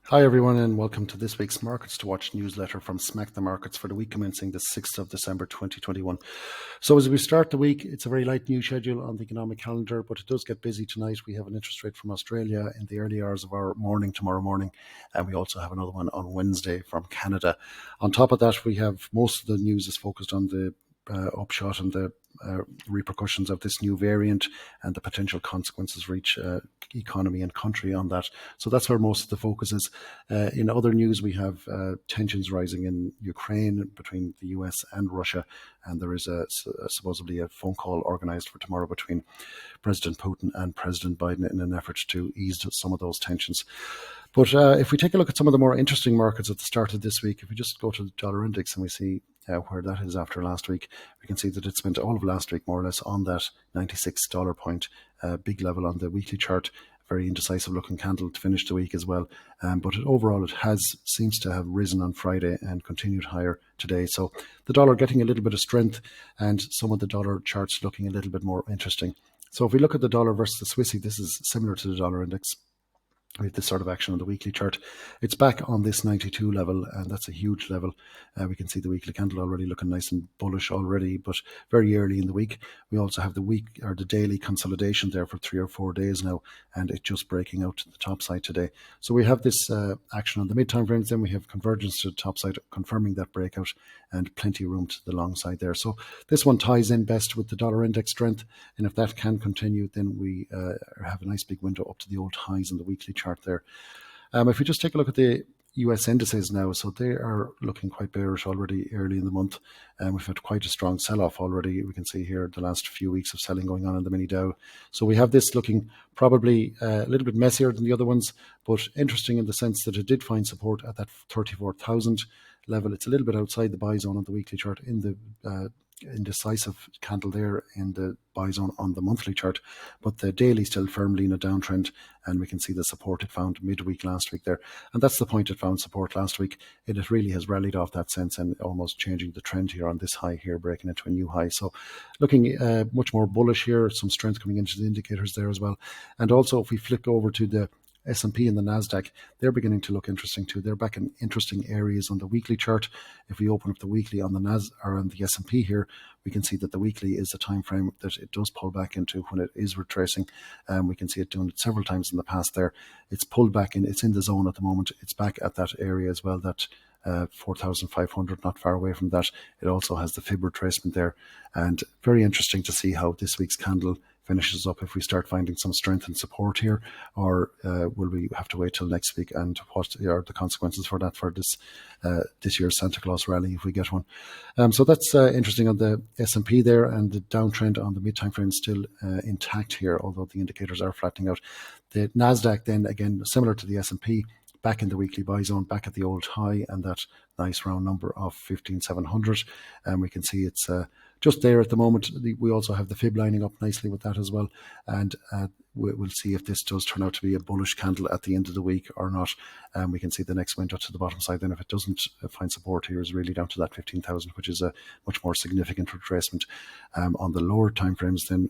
Hi everyone and welcome to this week's Markets to Watch newsletter from Smack the Markets for the week commencing the 6th of December 2021. So as we start the week, it's a very light news schedule on the economic calendar, but it does get busy tonight. We have an interest rate from Australia in the early hours of our morning tomorrow morning, and we also have another one on Wednesday from Canada. On top of that, we have most of the news is focused on the upshot and the repercussions of this new variant and the potential consequences for each economy and country on that. So that's where most of the focus is. In other news, we have tensions rising in Ukraine between the US and Russia, and there is supposedly a phone call organized for tomorrow between President Putin and President Biden in an effort to ease some of those tensions. But if we take a look at some of the more interesting markets at the start of this week, if we just go to the dollar index and we see where that is after last week, we can see that it spent all of last week more or less on that $96 point, big level on the weekly chart. Very indecisive looking candle to finish the week as well. But overall, it seems to have risen on Friday and continued higher today. So the dollar getting a little bit of strength and some of the dollar charts looking a little bit more interesting. So if we look at the dollar versus the Swissy, this is similar to the dollar index. With this sort of action on the weekly chart. It's back on this 92 level, and that's a huge level. We can see the weekly candle already looking nice and bullish already, but very early in the week. We also have the daily consolidation there for 3 or 4 days now, and it's just breaking out to the top side today. So we have this action on the mid-time frames, then we have convergence to the top side, confirming that breakout, and plenty of room to the long side there. So this one ties in best with the dollar index strength, and if that can continue, then we have a nice big window up to the old highs in the weekly chart there. If we just take a look at the US indices now, so they are looking quite bearish already early in the month, and we've had quite a strong sell-off already. We can see here the last few weeks of selling going on in the mini Dow. So we have this looking probably a little bit messier than the other ones, but interesting in the sense that it did find support at that 34,000 level. It's a little bit outside the buy zone on the weekly chart in the indecisive candle there in the buy zone on the monthly chart, but the daily still firmly in a downtrend, and we can see the support it found midweek last week there, and that's the point it found support last week. It really has rallied off that sense and almost changing the trend here on this high here, breaking into a new high. So looking much more bullish here, some strength coming into the indicators there as well. And also if we flick over to the S&P and the NASDAQ, they're beginning to look interesting too. They're back in interesting areas on the weekly chart. If we open up the weekly on the on the S&P here, we can see that the weekly is the time frame that it does pull back into when it is retracing. We can see it doing it several times in the past there. It's pulled back in, it's in the zone at the moment. It's back at that area as well, that 4,500, not far away from that. It also has the fib retracement there, and very interesting to see how this week's candle finishes up, if we start finding some strength and support here, or will we have to wait till next week, and what are the consequences for that for this year's Santa Claus rally if we get one. So that's interesting on the S&P there, and the downtrend on the mid-time frame still intact here, although the indicators are flattening out. The NASDAQ then, again, similar to the S&P, back in the weekly buy zone, back at the old high and that nice round number of 15,700. And we can see it's just there at the moment. We also have the fib lining up nicely with that as well. And we'll see if this does turn out to be a bullish candle at the end of the week or not. We can see the next window to the bottom side. Then if it doesn't find support here, is really down to that 15,000, which is a much more significant retracement. On the lower time frames, then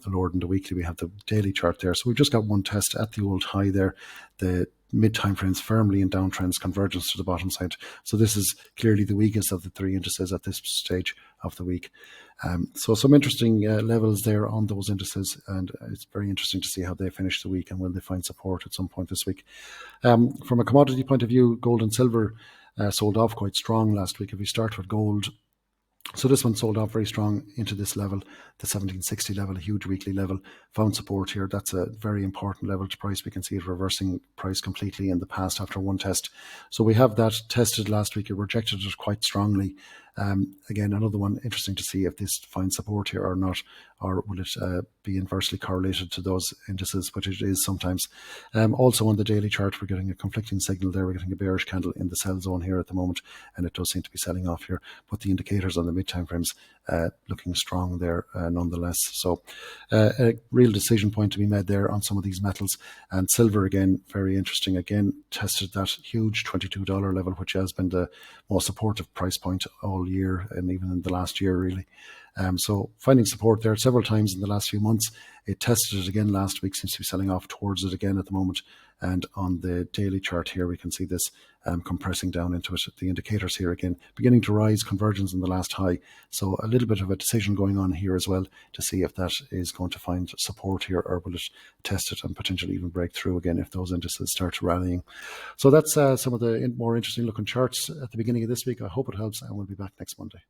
lower than the weekly, we have the daily chart there. So we've just got one test at the old high there. The mid-time frames firmly in downtrends, convergence to the bottom side. So this is clearly the weakest of the three indices at this stage of the week. So some interesting levels there on those indices, and it's very interesting to see how they finish the week and will they find support at some point this week. From a commodity point of view, gold and silver sold off quite strong last week. If we start with gold, so this one sold off very strong into this level, the 1760 level, a huge weekly level, found support here. That's a very important level to price. We can see it reversing price completely in the past after one test. So we have that tested last week. It rejected it quite strongly. Again, another one interesting to see if this finds support here or not, or will it be inversely correlated to those indices, which it is sometimes. Also on the daily chart, we're getting a conflicting signal there. We're getting a bearish candle in the sell zone here at the moment, and it does seem to be selling off here. But the indicators on the mid-time frames looking strong there nonetheless. So a real decision point to be made there on some of these metals. And silver, again, very interesting. Again, tested that huge $22 level, which has been the most supportive price point all year, and even in the last year really. So finding support there several times in the last few months. It tested it again last week, seems to be selling off towards it again at the moment. And on the daily chart here, we can see this compressing down into it. The indicators here again beginning to rise, convergence in the last high. So a little bit of a decision going on here as well to see if that is going to find support here, or will it test it and potentially even break through again if those indices start rallying. So that's some of the more interesting looking charts at the beginning of this week. I hope it helps, and we'll be back next Monday.